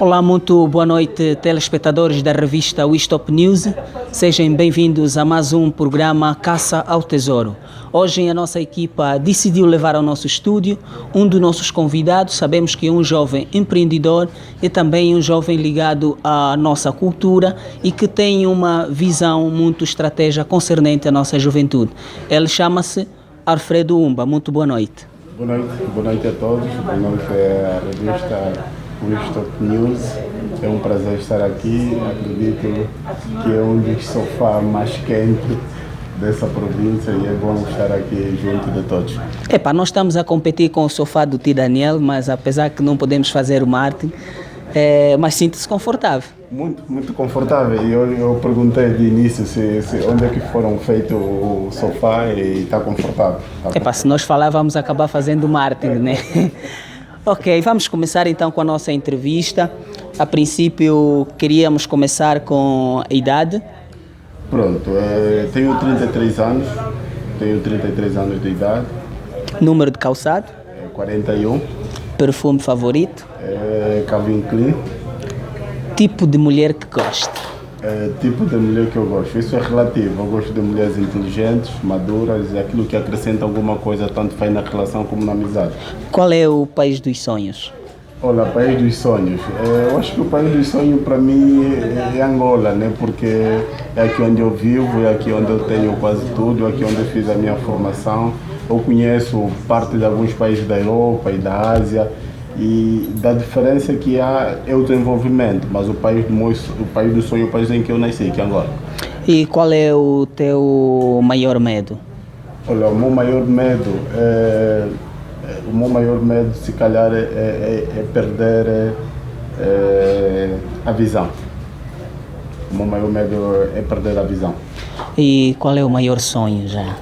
Olá, muito boa noite, telespectadores da revista Wistop News. Sejam bem-vindos a mais um programa Caça ao Tesouro. Hoje a nossa equipa decidiu levar ao nosso estúdio um dos nossos convidados. Sabemos que é um jovem empreendedor e também um jovem ligado à nossa cultura e que tem uma visão muito estratégica concernente à nossa juventude. Ele chama-se Alfredo Umba. Muito boa noite. Boa noite a todos. Boa noite à revista Wistop News. É um prazer estar aqui. Acredito que é um dos sofás mais quentes dessa província e é bom estar aqui junto de todos. Nós estamos a competir com o sofá do Tio Daniel, mas apesar que não podemos fazer o marketing, mas sinto-se confortável. Muito confortável. Eu perguntei de início se onde é que foram feitos o sofá e está confortável. Se nós falar, vamos acabar fazendo marketing, né? Ok, vamos começar então com a nossa entrevista. A princípio, queríamos começar com a idade. Pronto, tenho 33 anos de idade. Número de calçado? 41. Perfume favorito? Calvin Klein. Tipo de mulher que gosta? Tipo de mulher que eu gosto, isso é relativo. Eu gosto de mulheres inteligentes, maduras, aquilo que acrescenta alguma coisa, tanto faz na relação como na amizade. Qual é o país dos sonhos? Olha, país dos sonhos. Eu acho que o país dos sonhos para mim é Angola, né? Porque é aqui onde eu vivo, é aqui onde eu tenho quase tudo, é aqui onde eu fiz a minha formação. Eu conheço parte de alguns países da Europa e da Ásia. E da diferença que há é o desenvolvimento, mas o país do sonho, o país em que eu nasci, que é Angola. E qual é o teu maior medo? Olha, o meu maior medo se calhar é perder a visão. O meu maior medo é perder a visão. E qual é o maior sonho já?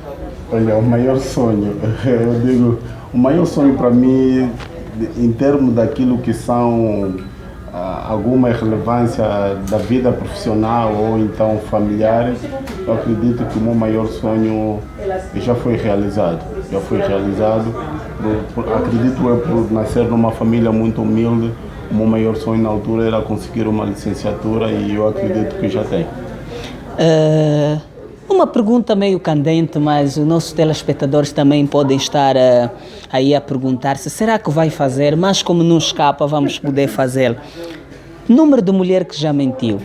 Olha, o maior sonho, eu digo, o maior sonho para mim, em termos daquilo que são alguma relevância da vida profissional ou então familiar, eu acredito que o meu maior sonho já foi realizado. Acredito eu, por nascer numa família muito humilde, o meu maior sonho na altura era conseguir uma licenciatura e eu acredito que já tenho. Uma pergunta meio candente, mas os nossos telespectadores também podem estar aí a perguntar-se, será que vai fazer? Mas como não escapa, vamos poder fazê-lo. Número de mulher que já mentiu?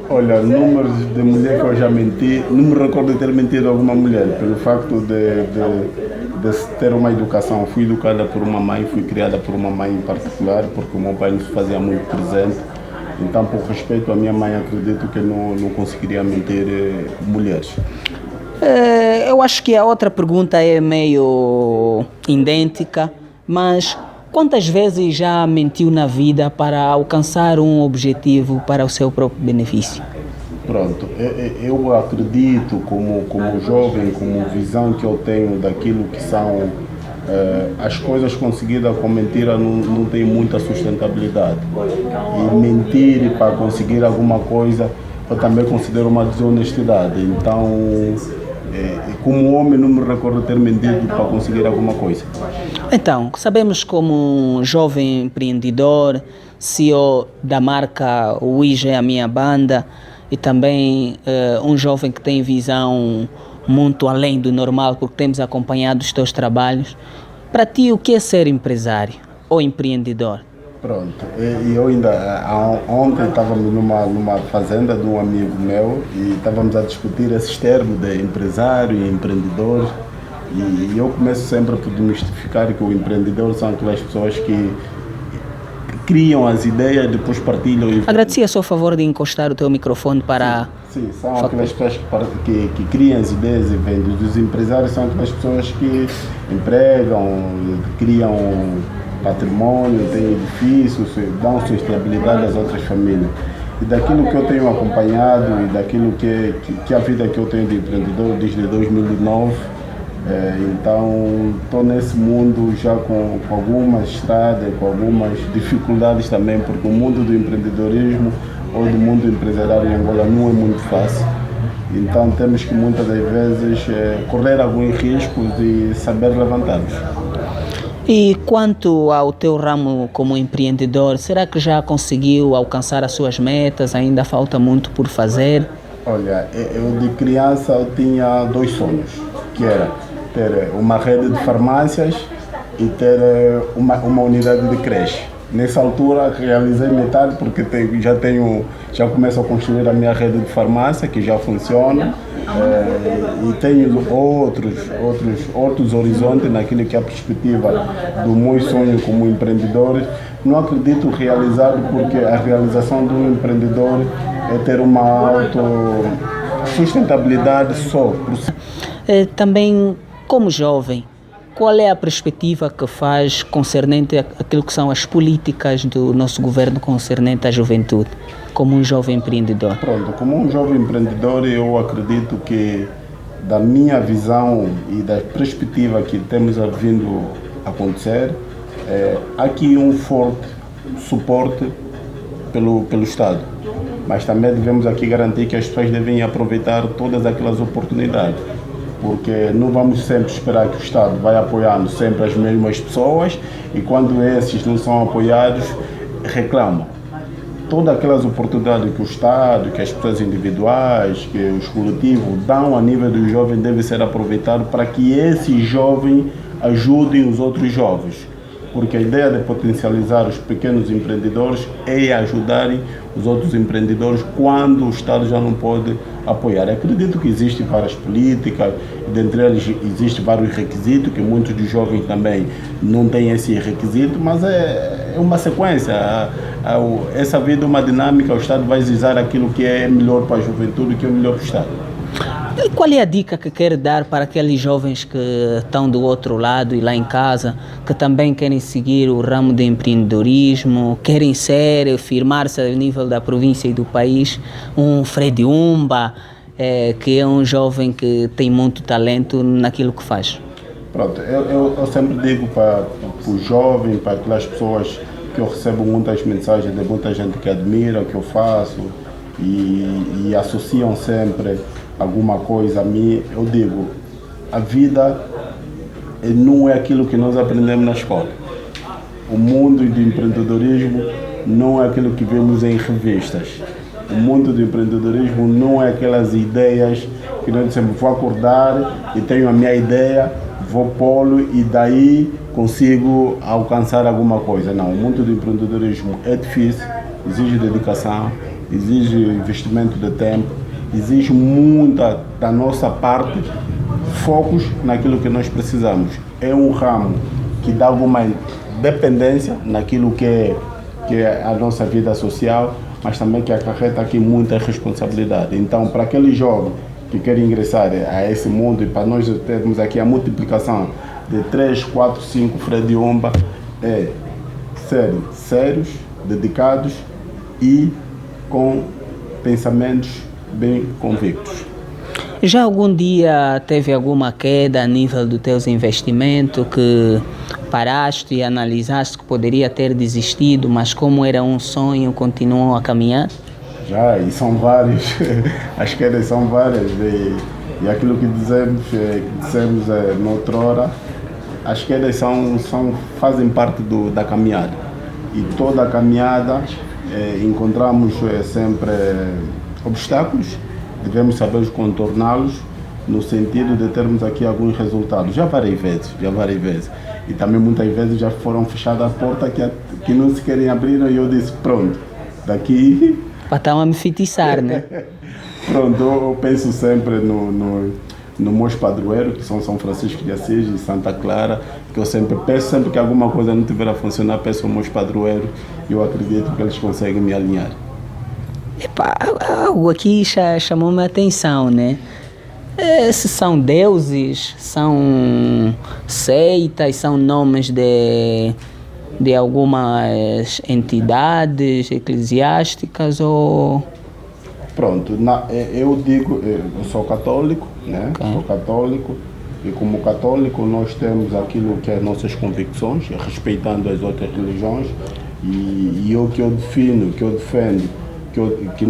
Olha, números de mulher que eu já menti, não me recordo de ter mentido a alguma mulher, pelo facto de ter uma educação. Fui educada por uma mãe, fui criada por uma mãe em particular, porque o meu pai nos fazia muito presente. Então, por respeito à minha mãe, acredito que não conseguiria mentir mulheres. Eu acho que a outra pergunta é meio idêntica, mas quantas vezes já mentiu na vida para alcançar um objetivo para o seu próprio benefício? Pronto, eu acredito como jovem, como visão que eu tenho daquilo que são as coisas conseguidas com mentira não tem muita sustentabilidade. E mentir para conseguir alguma coisa eu também considero uma desonestidade. Então, como homem, não me recordo ter mentido para conseguir alguma coisa. Então, sabemos como um jovem empreendedor, CEO da marca Ouija é a minha banda e também um jovem que tem visão muito além do normal, porque temos acompanhado os teus trabalhos. Para ti, o que é ser empresário ou empreendedor? Pronto, eu ontem estávamos numa fazenda de um amigo meu e estávamos a discutir esses termos de empresário e empreendedor. E eu começo sempre por desmistificar que o empreendedor são aquelas pessoas que criam as ideias e depois partilham. Agradecia só o favor de encostar o teu microfone para... Sim, são aquelas pessoas que criam as ideias e vendem. Os empresários são aquelas pessoas que empregam, criam patrimônio, têm edifícios, dão sustentabilidade às outras famílias. E daquilo que eu tenho acompanhado e daquilo que a vida que eu tenho de empreendedor desde 2009, então estou nesse mundo já com algumas estradas, com algumas dificuldades também, porque o mundo do empreendedorismo ou do mundo empresarial em Angola não é muito fácil. Então temos que muitas das vezes correr alguns riscos e saber levantar-nos. E quanto ao teu ramo como empreendedor, será que já conseguiu alcançar as suas metas? Ainda falta muito por fazer? Olha, eu de criança eu tinha dois sonhos, que era ter uma rede de farmácias e ter uma unidade de creche. Nessa altura realizei metade porque já começo a construir a minha rede de farmácia, que já funciona, e tenho outros horizontes naquilo que é a perspectiva do meu sonho como empreendedor. Não acredito realizado, porque a realização do empreendedor é ter uma autossustentabilidade só. Também, como jovem, qual é a perspectiva que faz concernente aquilo que são as políticas do nosso governo concernente à juventude, como um jovem empreendedor? Pronto, como um jovem empreendedor, eu acredito que, da minha visão e da perspectiva que temos vindo a acontecer, há aqui um forte suporte pelo Estado, mas também devemos aqui garantir que as pessoas devem aproveitar todas aquelas oportunidades, porque não vamos sempre esperar que o Estado vai apoiando sempre as mesmas pessoas, e quando esses não são apoiados, reclamam. Todas aquelas oportunidades que o Estado, que as pessoas individuais, que os coletivos dão a nível do jovem devem ser aproveitados para que esses jovens ajudem os outros jovens. Porque a ideia de potencializar os pequenos empreendedores é ajudarem os outros empreendedores quando o Estado já não pode apoiar. Eu acredito que existem várias políticas, dentre elas existem vários requisitos, que muitos dos jovens também não têm esse requisito, mas é uma sequência. Essa vida é uma dinâmica, o Estado vai usar aquilo que é melhor para a juventude, que é melhor para o Estado. E qual é a dica que quer dar para aqueles jovens que estão do outro lado e lá em casa, que também querem seguir o ramo do empreendedorismo, querem firmar-se a nível da província e do país, um Fred Umba, que é um jovem que tem muito talento naquilo que faz? Pronto, eu sempre digo para os jovens, para aquelas pessoas que eu recebo muitas mensagens de muita gente que admira o que eu faço e associam sempre alguma coisa a mim, eu digo, a vida não é aquilo que nós aprendemos na escola. O mundo do empreendedorismo não é aquilo que vemos em revistas. O mundo do empreendedorismo não é aquelas ideias que nós dizemos, vou acordar e tenho a minha ideia, vou pô-lo e daí consigo alcançar alguma coisa. Não, o mundo do empreendedorismo é difícil, exige dedicação, exige investimento de tempo, exige muita da nossa parte, focos naquilo que nós precisamos. É um ramo que dá alguma dependência naquilo que é a nossa vida social, mas também que acarreta aqui muita responsabilidade. Então, para aquele jovem que quer ingressar a esse mundo, e para nós termos aqui a multiplicação de 3, 4, 5 Fred Umba, é serem sérios, dedicados e com pensamentos bem convictos. Já algum dia teve alguma queda a nível dos teus investimentos que paraste e analisaste que poderia ter desistido, mas como era um sonho, continuou a caminhar? Já, e são vários, as quedas são várias, e aquilo que dissemos noutrora, as quedas fazem parte da caminhada, e toda a caminhada encontramos sempre obstáculos, devemos saber contorná-los no sentido de termos aqui alguns resultados, já várias vezes, e também muitas vezes já foram fechadas a porta que não se querem abrir, e eu disse, pronto, daqui... Para estar a me feitiçar, né? Pronto, eu penso sempre no meus padroeiros, que são São Francisco de Assis e Santa Clara, que eu sempre peço, sempre que alguma coisa não tiver a funcionar, peço aos meus padroeiros, e eu acredito que eles conseguem me alinhar. Epá, algo aqui chamou-me a atenção, né? Se são deuses, são seitas, são nomes de algumas entidades eclesiásticas ou... Pronto, eu digo, eu sou católico, né? Okay. Sou católico, e como católico nós temos aquilo que é nossas convicções, respeitando as outras religiões, e o que eu defino, que eu defendo, que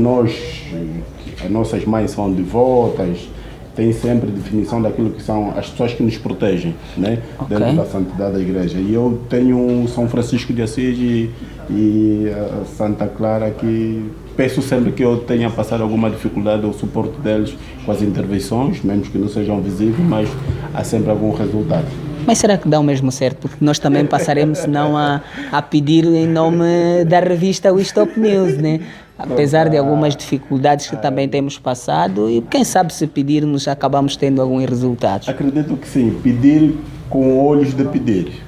as nossas mães são devotas, tem sempre definição daquilo que são as pessoas que nos protegem, né? Ok. Dentro da santidade da igreja. E eu tenho São Francisco de Assis e a Santa Clara, que peço sempre que eu tenha passado alguma dificuldade, o suporte deles com as intervenções, mesmo que não sejam visíveis, mas há sempre algum resultado. Mas será que dá o mesmo certo? Porque nós também passaremos, senão, a pedir em nome da revista We Stop News, né? Apesar de algumas dificuldades que também temos passado, e quem sabe se pedirmos acabamos tendo alguns resultados. Acredito que sim, pedir com olhos de pedir.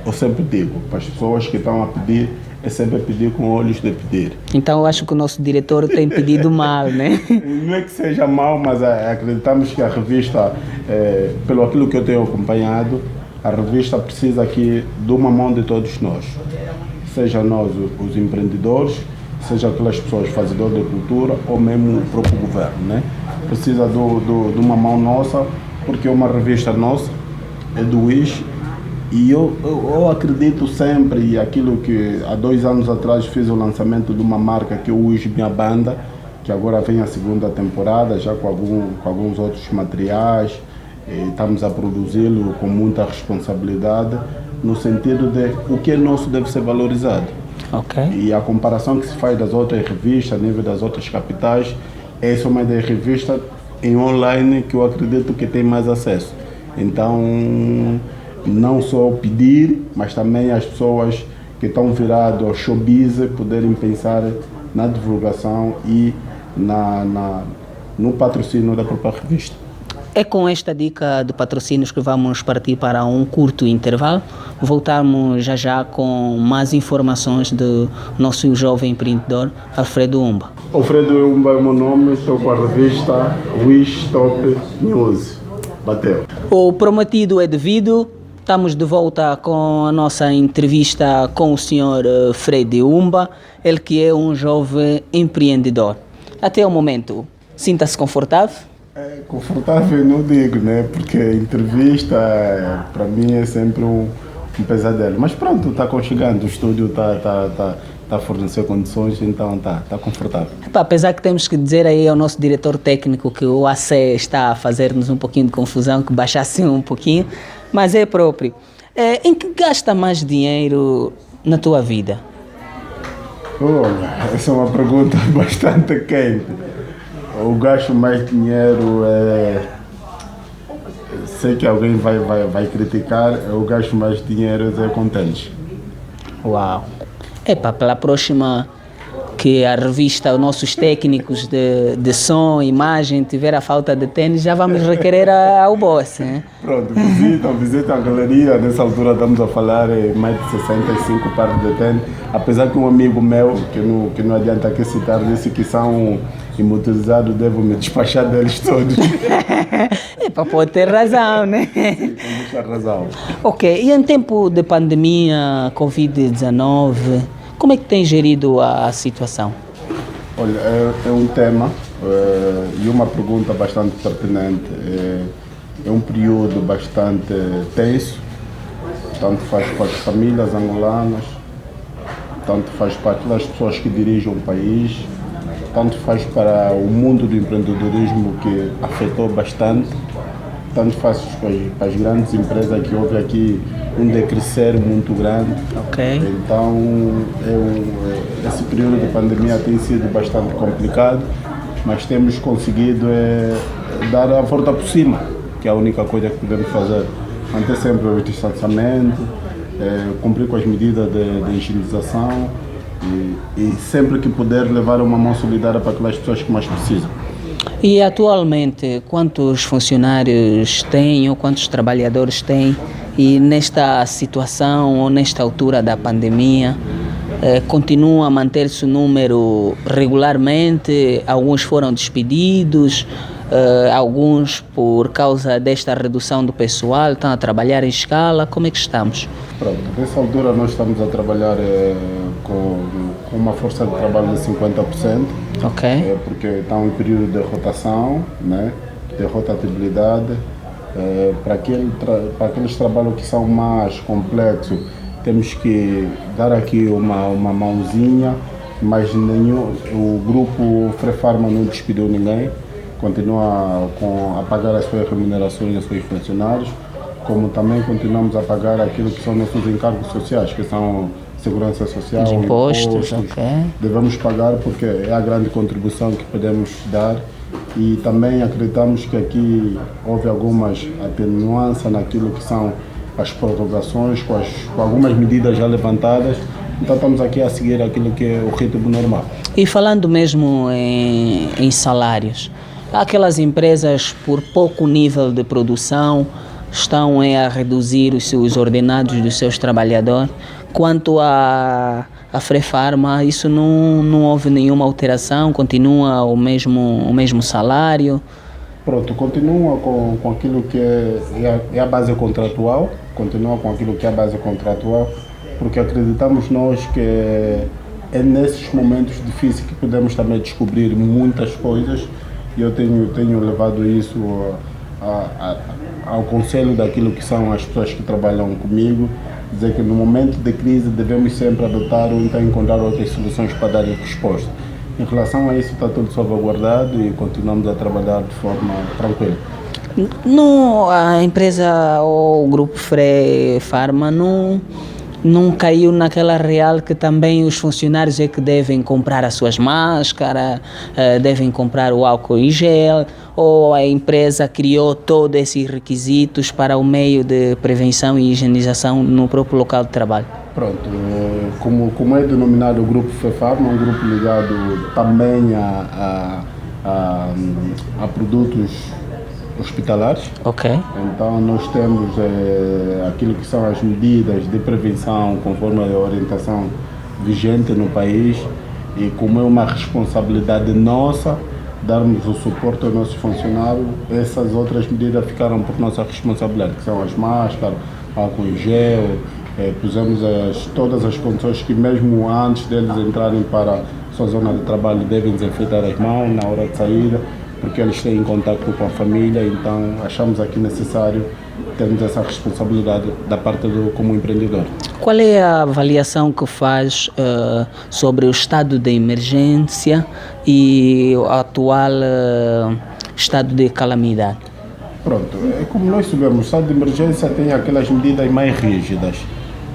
Eu sempre digo, para as pessoas que estão a pedir, é sempre pedir com olhos de pedir. Então eu acho que o nosso diretor tem pedido mal, né? Não é que seja mal, mas acreditamos que a revista, pelo aquilo que eu tenho acompanhado, a revista precisa aqui de uma mão de todos nós. Seja nós, os empreendedores, seja aquelas pessoas fazedoras de cultura ou mesmo o próprio governo, né? Precisa de uma mão nossa, porque é uma revista nossa, é do WIS, e eu acredito sempre, e aquilo que há 2 anos atrás fiz o lançamento de uma marca que é o WIS Minha Banda, que agora vem a segunda temporada, já com alguns outros materiais, estamos a produzi-lo com muita responsabilidade, no sentido de o que é nosso deve ser valorizado. Ok. E a comparação que se faz das outras revistas, a nível das outras capitais, essa é uma das revistas em online que eu acredito que tem mais acesso. Então, não só pedir, mas também as pessoas que estão viradas ao showbiz poderem pensar na divulgação e no patrocínio da própria revista. É com esta dica de patrocínios que vamos partir para um curto intervalo. Voltamos já com mais informações do nosso jovem empreendedor, Alfredo Umba. Alfredo Umba é o meu nome, estou com a revista We Stop News. Bateu. O prometido é devido. Estamos de volta com a nossa entrevista com o senhor Fred Umba, ele que é um jovem empreendedor. Até o momento, sinta-se confortável? Confortável não digo, né? Porque entrevista para mim é sempre um pesadelo. Mas pronto, está aconchegando, o estúdio está a fornecer condições, então está confortável. Apesar que temos que dizer aí ao nosso diretor técnico que o AC está a fazer-nos um pouquinho de confusão, que baixasse um pouquinho, mas é próprio. Em que gasta mais dinheiro na tua vida? Essa é uma pergunta bastante quente. Eu gasto mais dinheiro, sei que alguém vai criticar, eu gasto mais dinheiro com tênis. Uau! Pela próxima que a revista, os nossos técnicos de som, imagem, tiver a falta de tênis, já vamos requerer ao boss, né? Pronto, visita a galeria, nessa altura estamos a falar mais de 65 pares de tênis, apesar que um amigo meu, que não adianta aqui citar, disse que são imotorizados, devo me despachar deles todos. Pode ter razão, né? Sim, com muita razão. Ok, e em tempo de pandemia, Covid-19, como é que tem gerido a situação? Olha, é um tema e uma pergunta bastante pertinente. É um período bastante tenso, tanto faz para as famílias angolanas, tanto faz para aquelas pessoas que dirigem o país, tanto faz para o mundo do empreendedorismo, que afetou bastante, tanto faz para as grandes empresas, que houve aqui um decrescer muito grande. Ok. Então, esse período de pandemia tem sido bastante complicado, mas temos conseguido dar a volta por cima, que é a única coisa que podemos fazer. Manter sempre o distanciamento, cumprir com as medidas de higienização e sempre que puder levar uma mão solidária para aquelas pessoas que mais precisam. E atualmente, quantos funcionários tem ou quantos trabalhadores tem? E nesta situação ou nesta altura da pandemia, continua a manter-se o número regularmente? Alguns foram despedidos, alguns por causa desta redução do pessoal estão a trabalhar em escala. Como é que estamos? Pronto, nessa altura nós estamos a trabalhar com uma força de trabalho de 50%, ok, porque está um período de rotação, né, de rotatividade. Para aqueles trabalhos que são mais complexos, temos que dar aqui uma mãozinha, mas o grupo Frefarma não despediu ninguém. continua a pagar as suas remunerações aos seus funcionários, como também continuamos a pagar aquilo que são nossos encargos sociais, que são segurança social, os impostos, ok. Devemos pagar porque é a grande contribuição que podemos dar, e também acreditamos que aqui houve algumas atenuanças naquilo que são as prorrogações, com algumas medidas já levantadas. Então estamos aqui a seguir aquilo que é o ritmo normal. E falando mesmo em salários, aquelas empresas por pouco nível de produção estão a reduzir os seus ordenados dos seus trabalhadores. Quanto a Frefarma, isso não houve nenhuma alteração, continua o mesmo salário? Pronto, continua com aquilo que é a base contratual, porque acreditamos nós que é nesses momentos difíceis que podemos também descobrir muitas coisas, e eu tenho levado isso ao conselho daquilo que são as pessoas que trabalham comigo, dizer que no momento de crise devemos sempre adotar ou então encontrar outras soluções para dar resposta. Em relação a isso, está tudo salvaguardado e continuamos a trabalhar de forma tranquila. A empresa ou o grupo Frefarma não caiu naquela real que também os funcionários é que devem comprar as suas máscaras, devem comprar o álcool em gel, ou a empresa criou todos esses requisitos para o meio de prevenção e higienização no próprio local de trabalho? Pronto, como é denominado o grupo Frefarma, um grupo ligado também a produtos hospitalares. Ok. Então nós temos aquilo que são as medidas de prevenção conforme a orientação vigente no país, e como é uma responsabilidade nossa darmos o suporte aos nossos funcionários, essas outras medidas ficaram por nossa responsabilidade, que são as máscaras, álcool em gel, pusemos todas as condições que mesmo antes deles entrarem para a sua zona de trabalho devem desinfetar as mãos na hora de saída, porque eles têm contato com a família, então achamos aqui necessário termos essa responsabilidade da parte como empreendedor. Qual é a avaliação que faz sobre o estado de emergência e o atual estado de calamidade? Pronto, como nós sabemos, o estado de emergência tem aquelas medidas mais rígidas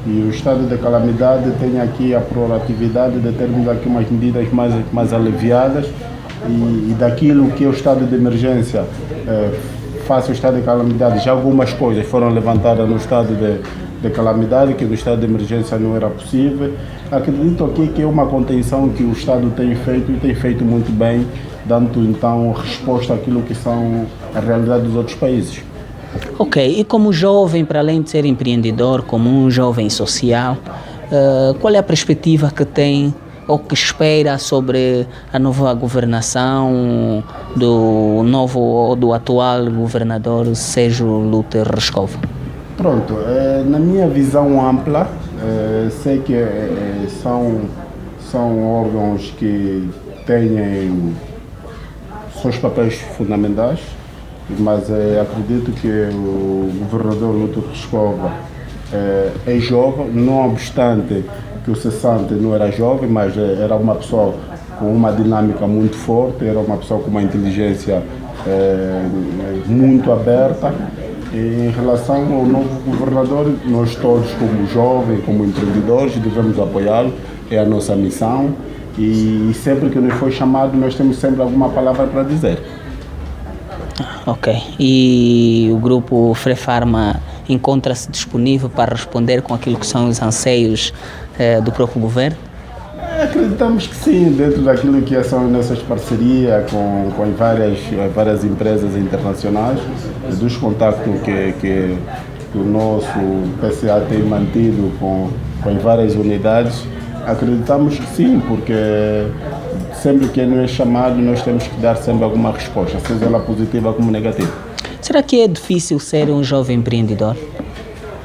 e o estado de calamidade tem aqui a proatividade de termos aqui umas medidas mais aliviadas, e daquilo que é o estado de emergência face ao estado de calamidade, já algumas coisas foram levantadas no estado de calamidade, que no estado de emergência não era possível. Acredito aqui que é uma contenção que o Estado tem feito e tem feito muito bem, dando então resposta àquilo que são a realidade dos outros países. Ok, e como jovem, para além de ser empreendedor, como um jovem social, qual é a perspectiva que tem ou que espera sobre a nova governação do atual governador Sérgio Luther Rescova? Pronto, na minha visão ampla, sei que são órgãos que têm seus papéis fundamentais, mas acredito que o governador Luther Rescova é jovem, não obstante que o cessante não era jovem, mas era uma pessoa com uma dinâmica muito forte, era uma pessoa com uma inteligência muito aberta. E em relação ao novo governador, nós todos como jovens, como empreendedores, devemos apoiá-lo, é a nossa missão, e sempre que nos for chamado, nós temos sempre alguma palavra para dizer. Ok, e o grupo Frefarma encontra-se disponível para responder com aquilo que são os anseios do próprio governo? Acreditamos que sim, dentro daquilo que são nossas parcerias com várias empresas internacionais, dos contactos que o nosso PCA tem mantido com várias unidades, acreditamos que sim, porque sempre que nos é chamado nós temos que dar sempre alguma resposta, seja ela positiva como negativa. Será que é difícil ser um jovem empreendedor?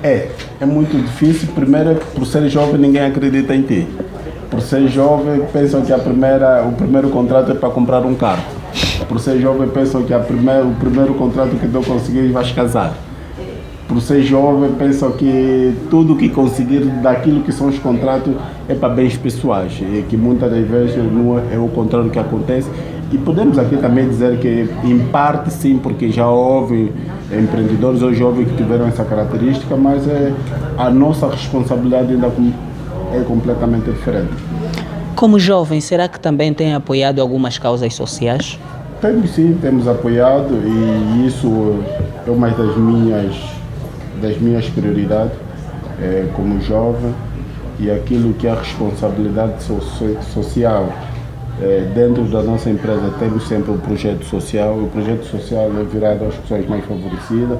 É muito difícil. Primeiro, por ser jovem ninguém acredita em ti. Por ser jovem pensam que o primeiro contrato é para comprar um carro. Por ser jovem pensam que o primeiro contrato que tu conseguir vais casar. Por ser jovem pensam que tudo que conseguir daquilo que são os contratos é para bens pessoais, e que muitas das vezes não é o contrário que acontece. E podemos aqui também dizer que, em parte, sim, porque já houve empreendedores ou jovens que tiveram essa característica, mas a nossa responsabilidade ainda é completamente diferente. Como jovem, será que também tem apoiado algumas causas sociais? Temos sim, temos apoiado, e isso é uma das minhas prioridades como jovem, e aquilo que é a responsabilidade social. Dentro da nossa empresa temos sempre um projeto social. O projeto social é virado às pessoas mais favorecidas,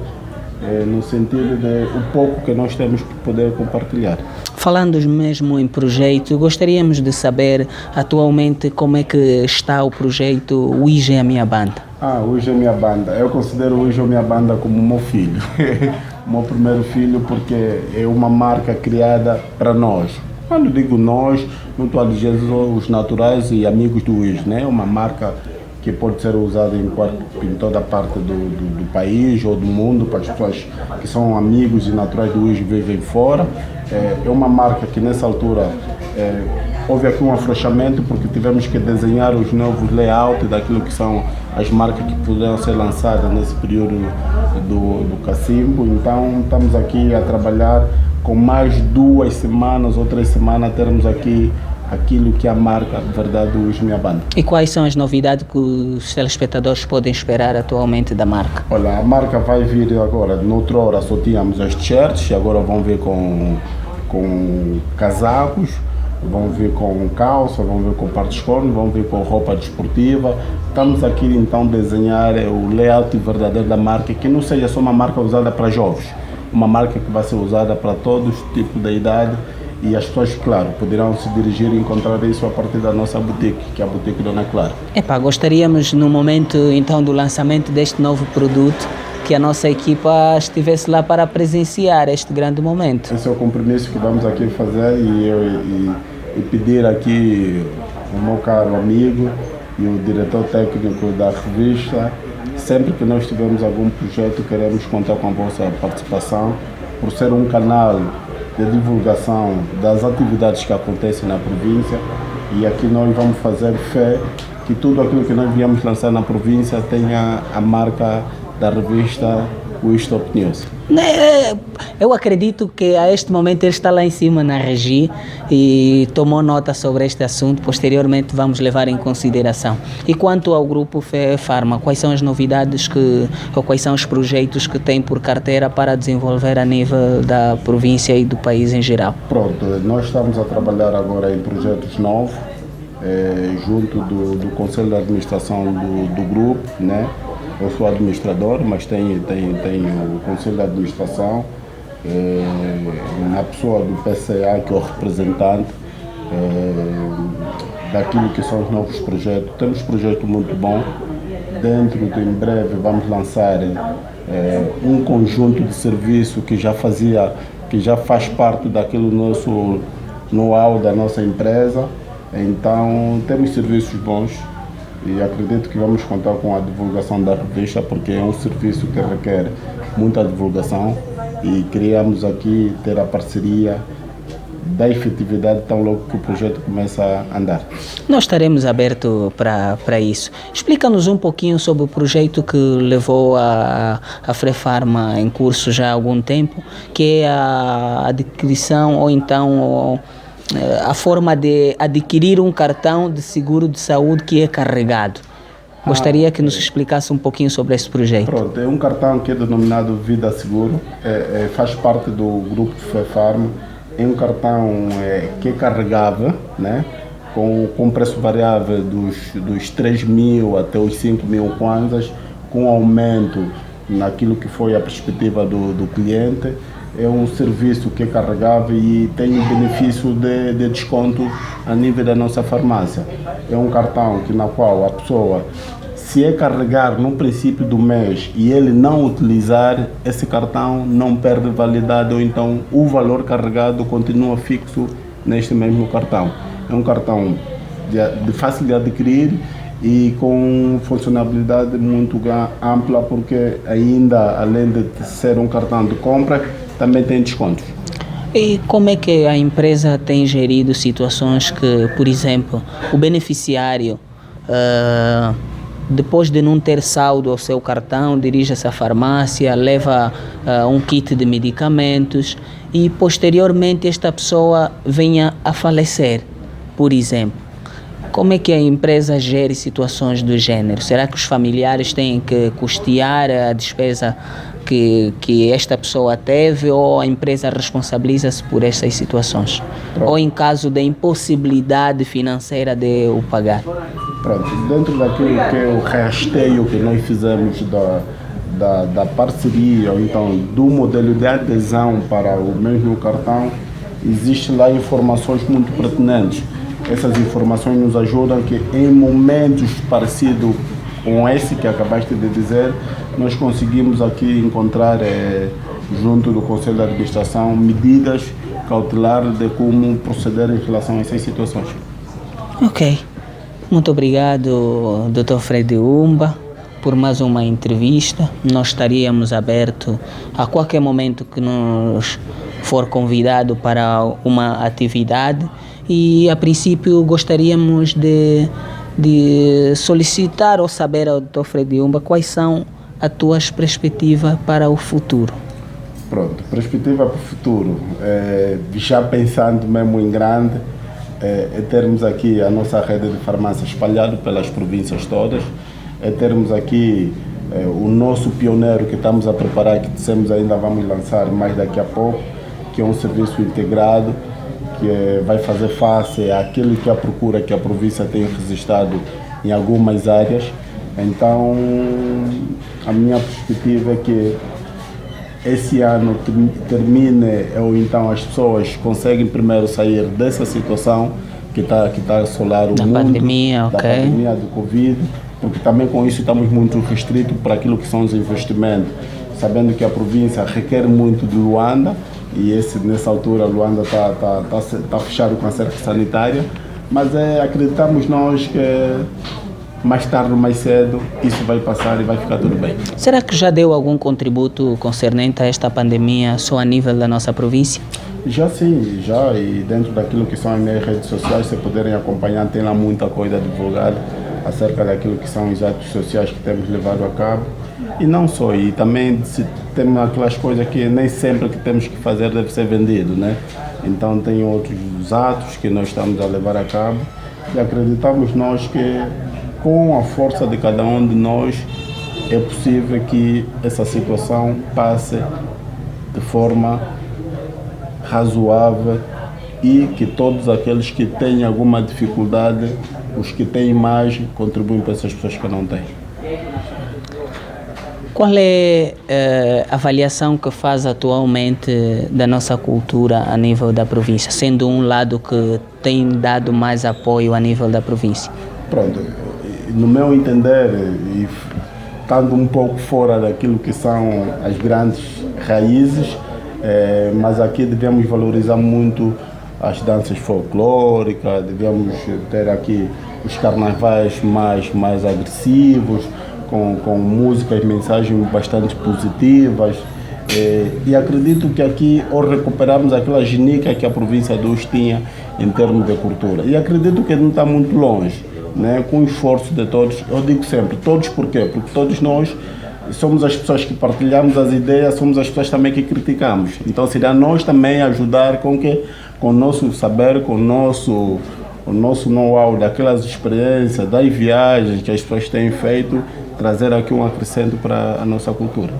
no sentido de o pouco que nós temos para poder compartilhar. Falando mesmo em projeto, gostaríamos de saber atualmente como é que está o projeto Hoje é a Minha Banda. Hoje é a Minha Banda. Eu considero Hoje é a Minha Banda como o meu filho. O meu primeiro filho, porque é uma marca criada para nós. Quando digo nós, não estou a dizer os naturais e amigos do Hoje, né? É uma marca que pode ser usada em toda parte do país ou do mundo, para as pessoas que são amigos e naturais do Hoje vivem fora. É uma marca que nessa altura houve aqui um afrouxamento, porque tivemos que desenhar os novos layouts daquilo que são as marcas que puderam ser lançadas nesse período do cacimbo. Então estamos aqui a trabalhar com mais 2 semanas ou 3 semanas, termos aqui aquilo que é a marca verdade Hoje Minha Banda. E quais são as novidades que os telespectadores podem esperar atualmente da marca? Olha, a marca vai vir agora, noutra hora só tínhamos as t-shirts, e agora vão vir com casacos, vão vir com calça, vão vir com partes corno, vão vir com roupa desportiva. Estamos aqui então a desenhar o layout verdadeiro da marca, que não seja só uma marca usada para jovens, uma marca que vai ser usada para todos os tipos de idade, e as pessoas, claro, poderão se dirigir e encontrar isso a partir da nossa boutique, que é a Boutique Dona Clara. Gostaríamos, no momento então do lançamento deste novo produto, que a nossa equipa estivesse lá para presenciar este grande momento. Esse é o compromisso que vamos aqui fazer, e pedir aqui o meu caro amigo e o diretor técnico da revista, sempre que nós tivermos algum projeto, queremos contar com a vossa participação, por ser um canal de divulgação das atividades que acontecem na província, e aqui nós vamos fazer fé que tudo aquilo que nós viemos lançar na província tenha a marca da revista Hoje Top News. Eu acredito que a este momento ele está lá em cima na regi e tomou nota sobre este assunto. Posteriormente vamos levar em consideração. E quanto ao grupo Fé Farma, quais são as novidades ou quais são os projetos que tem por carteira para desenvolver a nível da província e do país em geral? Pronto, nós estamos a trabalhar agora em projetos novos, junto do Conselho de Administração do grupo, né? Eu sou administrador, mas tenho o Conselho de Administração, na pessoa do PCA, que é o representante daquilo que são os novos projetos. Temos um projeto muito bom. Dentro de em breve vamos lançar um conjunto de serviço que já faz parte daquele nosso know-how da nossa empresa. Então temos serviços bons, e acredito que vamos contar com a divulgação da revista, porque é um serviço que requer muita divulgação, e queríamos aqui ter a parceria da efetividade tão logo que o projeto começa a andar. Nós estaremos abertos para isso. Explica-nos um pouquinho sobre o projeto que levou a Fé Farma em curso já há algum tempo, que é a adquisição ou então a forma de adquirir um cartão de seguro de saúde que é carregado. Gostaria que nos explicasse um pouquinho sobre esse projeto. Pronto, é um cartão que é denominado Vida Seguro, faz parte do grupo Fé Farma. É um cartão que é carregável, né? Com preço variável dos 3.000 até os 5.000 kwanzas, com aumento naquilo que foi a perspectiva do cliente. É um serviço que é carregável e tem o benefício de desconto a nível da nossa farmácia. É um cartão na qual a pessoa, se é carregar no princípio do mês e ele não utilizar, esse cartão não perde validade, ou então o valor carregado continua fixo neste mesmo cartão. É um cartão de fácil de adquirir e com funcionalidade muito ampla, porque ainda, além de ser um cartão de compra, também tem descontos. E como é que a empresa tem gerido situações que, por exemplo, o beneficiário depois de não ter saldo ao seu cartão, dirige-se à farmácia, leva um kit de medicamentos e posteriormente esta pessoa venha a falecer, por exemplo. Como é que a empresa gere situações do gênero? Será que os familiares têm que custear a despesa que esta pessoa teve, ou a empresa responsabiliza-se por estas situações? Pronto. Ou em caso de impossibilidade financeira de o pagar? Pronto, dentro daquilo que é o rasteio que nós fizemos da parceria, ou então do modelo de adesão para o mesmo cartão, existem lá informações muito pertinentes. Essas informações nos ajudam que em momentos parecidos com esse que acabaste de dizer, nós conseguimos aqui encontrar, junto do Conselho de Administração, medidas cautelares de como proceder em relação a essas situações. Ok. Muito obrigado, Dr. Fred Umba, por mais uma entrevista. Nós estaríamos abertos a qualquer momento que nos for convidado para uma atividade. E, a princípio, gostaríamos de solicitar ou saber ao Dr. Fred Umba quais são as tuas perspectivas para o futuro. Pronto, perspectiva para o futuro. Já pensando mesmo em grande, termos aqui a nossa rede de farmácias espalhada pelas províncias todas, termos aqui o nosso pioneiro que estamos a preparar, que dissemos ainda vamos lançar mais daqui a pouco, que é um serviço integrado, que vai fazer face àquilo que a procura que a província tem registrado em algumas áreas. Então, a minha perspectiva é que esse ano termine, ou então as pessoas conseguem primeiro sair dessa situação que está a assolar o mundo, pandemia, da pandemia do Covid, porque também com isso estamos muito restritos para aquilo que são os investimentos, sabendo que a província requer muito de Luanda, e nessa altura Luanda está fechado com a cerca sanitária, mas acreditamos nós que mais tarde ou mais cedo isso vai passar e vai ficar tudo bem. Será que já deu algum contributo concernente a esta pandemia só a nível da nossa província? Já sim, já, e dentro daquilo que são as minhas redes sociais, se puderem acompanhar, tem lá muita coisa divulgada acerca daquilo que são os atos sociais que temos levado a cabo. E não só, e também temos aquelas coisas que nem sempre que temos que fazer deve ser vendido, né? Então tem outros atos que nós estamos a levar a cabo e acreditamos nós que com a força de cada um de nós é possível que essa situação passe de forma razoável e que todos aqueles que têm alguma dificuldade, os que têm mais, contribuem para essas pessoas que não têm. Qual é a avaliação que faz atualmente da nossa cultura a nível da província, sendo um lado que tem dado mais apoio a nível da província? Pronto, no meu entender, e estando um pouco fora daquilo que são as grandes raízes, mas aqui devemos valorizar muito as danças folclóricas, devemos ter aqui os carnavais mais agressivos, com músicas, mensagens bastante positivas, e acredito que aqui ou recuperamos aquela genica que a província de Ux tinha em termos de cultura, e acredito que não está muito longe, né? Com o esforço de todos. Eu digo sempre, todos por quê? Porque todos nós somos as pessoas que partilhamos as ideias, somos as pessoas também que criticamos, então seria nós também ajudar com o nosso saber, com o nosso know-how daquelas experiências, das viagens que as pessoas têm feito, trazer aqui um acrescento para a nossa cultura.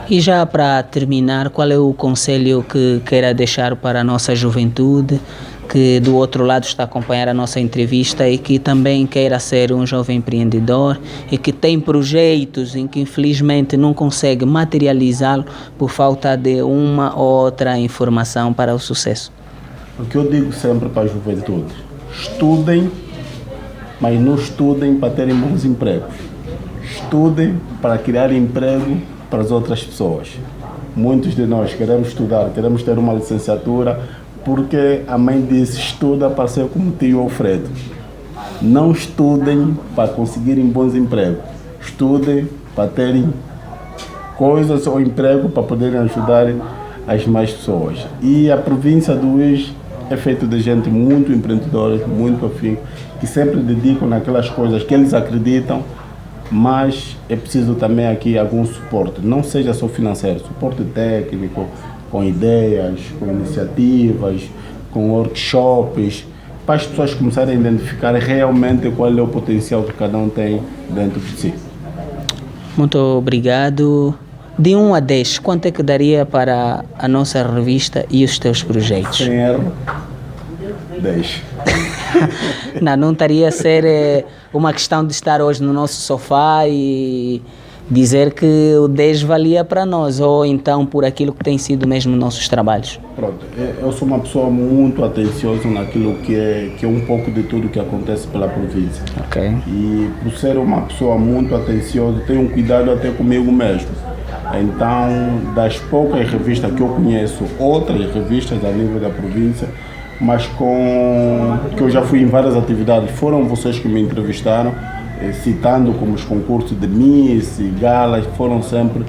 E já para terminar, qual é o conselho que queira deixar para a nossa juventude, que do outro lado está a acompanhar a nossa entrevista e que também queira ser um jovem empreendedor e que tem projetos em que infelizmente não consegue materializá-lo por falta de uma ou outra informação para o sucesso? O que eu digo sempre para a juventude: estudem, mas não estudem para terem bons empregos. Estudem para criar emprego para as outras pessoas. Muitos de nós queremos estudar, queremos ter uma licenciatura, porque a mãe disse: estuda para ser como o tio Alfredo. Não estudem para conseguirem bons empregos. Estudem para terem coisas ou emprego para poderem ajudar as mais pessoas. E a província do Ux é feita de gente muito empreendedora, muito afim, que sempre dedicam naquelas coisas que eles acreditam, mas é preciso também aqui algum suporte, não seja só financeiro, suporte técnico, com ideias, com iniciativas, com workshops, para as pessoas começarem a identificar realmente qual é o potencial que cada um tem dentro de si. Muito obrigado. De 1 a 10, quanto é que daria para a nossa revista e os teus projetos? Sem erro, 10. Não estaria a ser uma questão de estar hoje no nosso sofá e dizer que o 10 valia para nós, ou então por aquilo que tem sido mesmo nossos trabalhos. Pronto, eu sou uma pessoa muito atenciosa naquilo que é um pouco de tudo que acontece pela província. Ok. E por ser uma pessoa muito atenciosa, tenho um cuidado até comigo mesmo. Então, das poucas revistas que eu conheço, outras revistas a nível da província, mas que eu já fui em várias atividades, foram vocês que me entrevistaram, citando como os concursos de Miss e Galas, foram sempre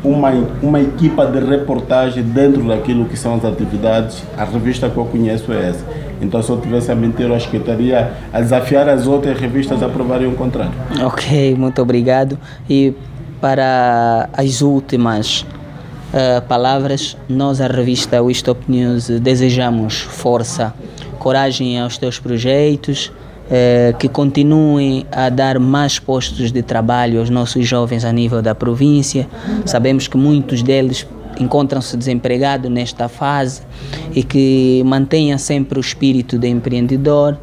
uma equipa de reportagem dentro daquilo que são as atividades. A revista que eu conheço é essa. Então, se eu tivesse a mentir, eu acho que eu estaria a desafiar as outras revistas a provarem o contrário. Ok, muito obrigado. E para as últimas palavras, nós, a revista We Stop News, desejamos força, coragem aos teus projetos, que continuem a dar mais postos de trabalho aos nossos jovens a nível da província. Sabemos que muitos deles encontram-se desempregados nesta fase e que mantenha sempre o espírito de empreendedor,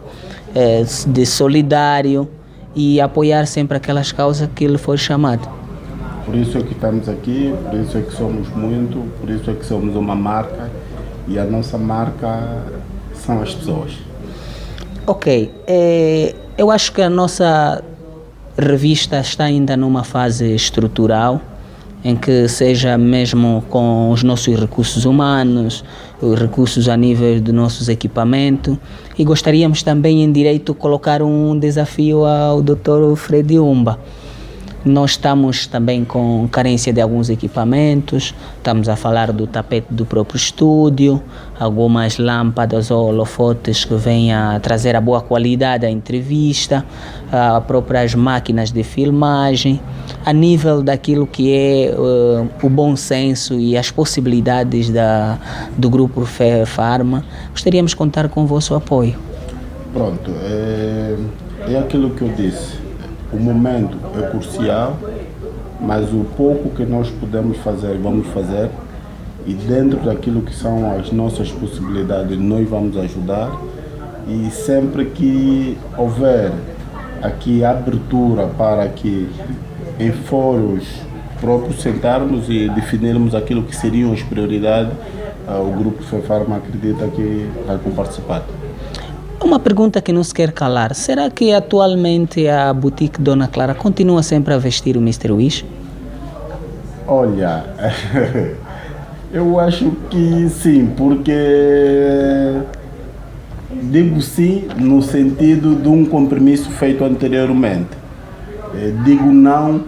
de solidário e apoiar sempre aquelas causas que ele for chamado. Por isso é que estamos aqui, por isso é que somos muito, por isso é que somos uma marca e a nossa marca são as pessoas. Ok, eu acho que a nossa revista está ainda numa fase estrutural, em que seja mesmo com os nossos recursos humanos, os recursos a nível dos nossos equipamentos, e gostaríamos também em direito colocar um desafio ao Dr. Fred Umba. Nós estamos também com carência de alguns equipamentos, estamos a falar do tapete do próprio estúdio, algumas lâmpadas ou holofotes que venham a trazer a boa qualidade à entrevista, as próprias máquinas de filmagem, a nível daquilo que é o bom senso e as possibilidades do Grupo FEFARMA. Gostaríamos de contar com o vosso apoio. Pronto, é aquilo que eu disse. O momento é crucial, mas o pouco que nós podemos fazer, vamos fazer, e dentro daquilo que são as nossas possibilidades, nós vamos ajudar, e sempre que houver aqui abertura para que em fóruns próprios sentarmos e definirmos aquilo que seriam as prioridades, o Grupo FEFARMA acredita que vai participar. Uma pergunta que não se quer calar. Será que atualmente a boutique Dona Clara continua sempre a vestir o Mr. Wish? Olha, eu acho que sim, porque digo sim no sentido de um compromisso feito anteriormente. Digo não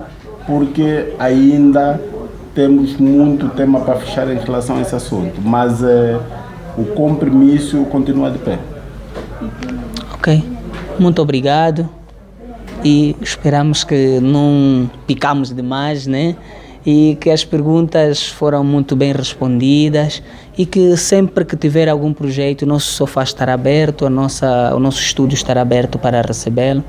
porque ainda temos muito tema para fechar em relação a esse assunto, mas o compromisso continua de pé. Ok, muito obrigado e esperamos que não picamos demais, né? E que as perguntas foram muito bem respondidas e que sempre que tiver algum projeto, o nosso sofá estará aberto, o nosso estúdio estará aberto para recebê-lo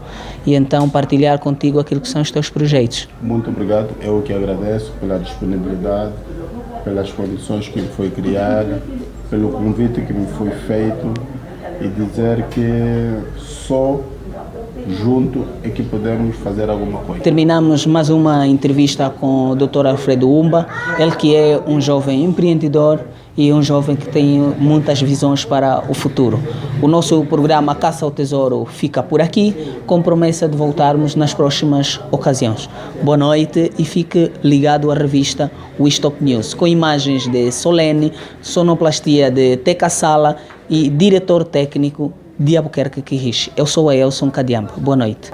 e então partilhar contigo aquilo que são os teus projetos. Muito obrigado, eu que agradeço pela disponibilidade, pelas condições que me foi criada, pelo convite que me foi feito e dizer que só junto é que podemos fazer alguma coisa. Terminamos mais uma entrevista com o Dr. Alfredo Umba, ele que é um jovem empreendedor e um jovem que tem muitas visões para o futuro. O nosso programa Caça ao Tesouro fica por aqui, com promessa de voltarmos nas próximas ocasiões. Boa noite e fique ligado à revista We Stop News, com imagens de Solene, sonoplastia de Teca Sala e diretor técnico de Albuquerque Quirriche. Eu sou a Elson Cadiambo. Boa noite.